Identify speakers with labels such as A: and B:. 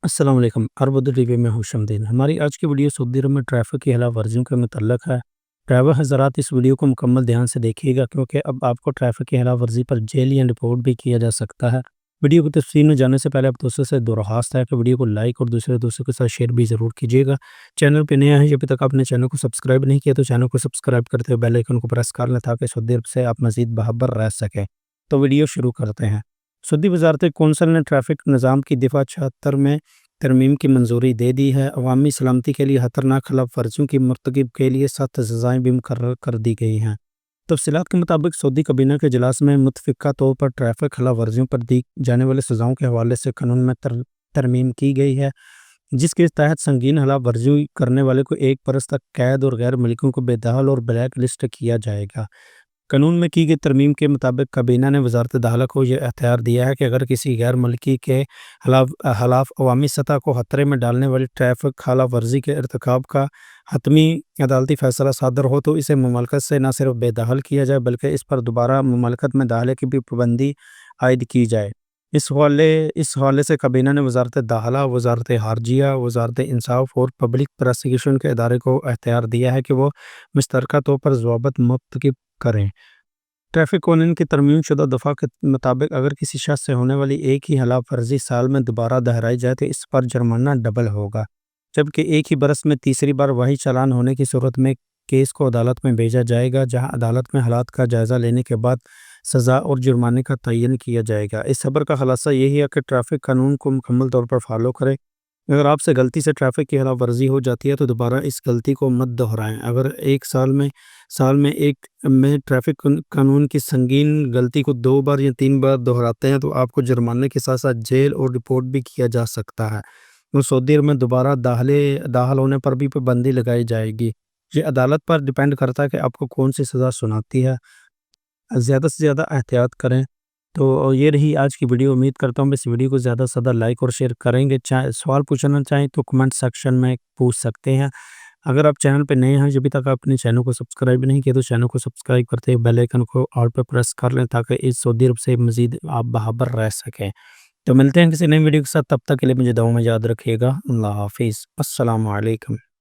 A: السلام علیکم اربد ریویو میں خوش آمدید۔ ہماری آج کی ویڈیو سعودی عرب میں ٹریفک کی خلاف ورزیوں کے متعلق ہے۔ ڈرائیور حضرات اس ویڈیو کو مکمل دھیان سے دیکھیے گا کیونکہ اب آپ کو ٹریفک کی خلاف ورزی پر جیل یا رپورٹ بھی کیا جا سکتا ہے۔ ویڈیو کو تفصیل میں جانے سے پہلے آپ دوستوں سے درخواست ہے کہ ویڈیو کو لائک اور دوسرے دوستوں کے ساتھ شیئر بھی ضرور کیجیے گا۔ چینل پہ نیا ہے یا ابھی تک آپ نے چینل کو سبسکرائب نہیں کیا تو چینل کو سبسکرائب کرتے ہوئے بیل آئیکن کو پریس کر لیں تاکہ سعودی عرب سے آپ مزید باخبر رہ سکیں۔ تو ویڈیو شروع کرتے ہیں۔ سعودی وزارت کونسل نے ٹریفک نظام کی دفعہ 76 میں ترمیم کی منظوری دے دی ہے۔ عوامی سلامتی کے لیے خطرناک خلاف ورزیوں کی مرتکب کے لیے 7 سزائیں بھی مقرر کر دی گئی ہیں۔ تفصیلات کے مطابق سعودی کابینہ کے اجلاس میں متفقہ طور پر ٹریفک خلاف ورزیوں پر دی جانے والے سزاؤں کے حوالے سے قانون میں ترمیم کی گئی ہے، جس کے تحت سنگین خلاف ورزی کرنے والے کو 1 برس تک قید اور غیر ملکیوں کو بے دخل اور بلیک لسٹ کیا جائے گا۔ قانون میں کی گئی ترمیم کے مطابق کابینہ نے وزارت داخلہ کو یہ اختیار دیا ہے کہ اگر کسی غیر ملکی کے خلاف عوامی سطح کو خطرے میں ڈالنے والی ٹریفک خلاف ورزی کے ارتکاب کا حتمی عدالتی فیصلہ صادر ہو تو اسے مملکت سے نہ صرف بے دخل کیا جائے بلکہ اس پر دوبارہ مملکت میں داخلے کی بھی پابندی عائد کی جائے۔ اس حوالے سے کابینہ نے وزارت داخلہ، وزارت خارجہ، وزارت انصاف اور پبلک پراسیکیوشن کے ادارے کو اختیار دیا ہے کہ وہ مشترکہ طور پر ضوابط مرتکب کریں۔ ٹریفک قانون کی ترمیم شدہ دفعہ کے مطابق اگر کسی شخص سے ہونے والی ایک ہی خلاف ورزی سال میں دوبارہ دہرائی جائے تو اس پر جرمانہ ڈبل ہوگا، جبکہ ایک ہی برس میں تیسری بار وہی چالان ہونے کی صورت میں کیس کو عدالت میں بھیجا جائے گا، جہاں عدالت میں حالات کا جائزہ لینے کے بعد سزا اور جرمانے کا تعین کیا جائے گا۔ اس خبر کا خلاصہ یہی ہے کہ ٹریفک قانون کو مکمل طور پر فالو کریں۔ اگر آپ سے غلطی سے ٹریفک کی خلاف ورزی ہو جاتی ہے تو دوبارہ اس غلطی کو مت دہرائیں۔ اگر ایک سال میں ٹریفک قانون کی سنگین غلطی کو 2 بار یا 3 بار دہراتے ہیں تو آپ کو جرمانے کے ساتھ ساتھ جیل اور رپورٹ بھی کیا جا سکتا ہے اور سعودی عرب میں دوبارہ داخل ہونے پر بھی پابندی لگائی جائے گی۔ یہ عدالت پر ڈیپینڈ کرتا ہے کہ آپ کو کون سی سزا سناتی ہے۔ زیادہ سے زیادہ احتیاط کریں۔ تو یہ رہی آج کی ویڈیو۔ امید کرتا ہوں اس ویڈیو کو زیادہ سے زیادہ لائک اور شیئر کریں گے۔ سوال پوچھنا چاہیں تو کمنٹ سیکشن میں پوچھ سکتے ہیں۔ اگر آپ چینل پہ نئے ہیں، ابھی تک آپ اپنے چینل کو سبسکرائب نہیں کیا تو چینل کو سبسکرائب کرتے ہوئے بیل آئیکن کو آل پہ پریس کر لیں تاکہ اس سعودی عرب سے مزید آپ باخبر رہ سکیں۔ تو ملتے ہیں کسی نئی ویڈیو کے ساتھ، تب تک کے لیے مجھے دعاؤں میں یاد رکھیے گا۔ اللہ حافظ، السلام علیکم۔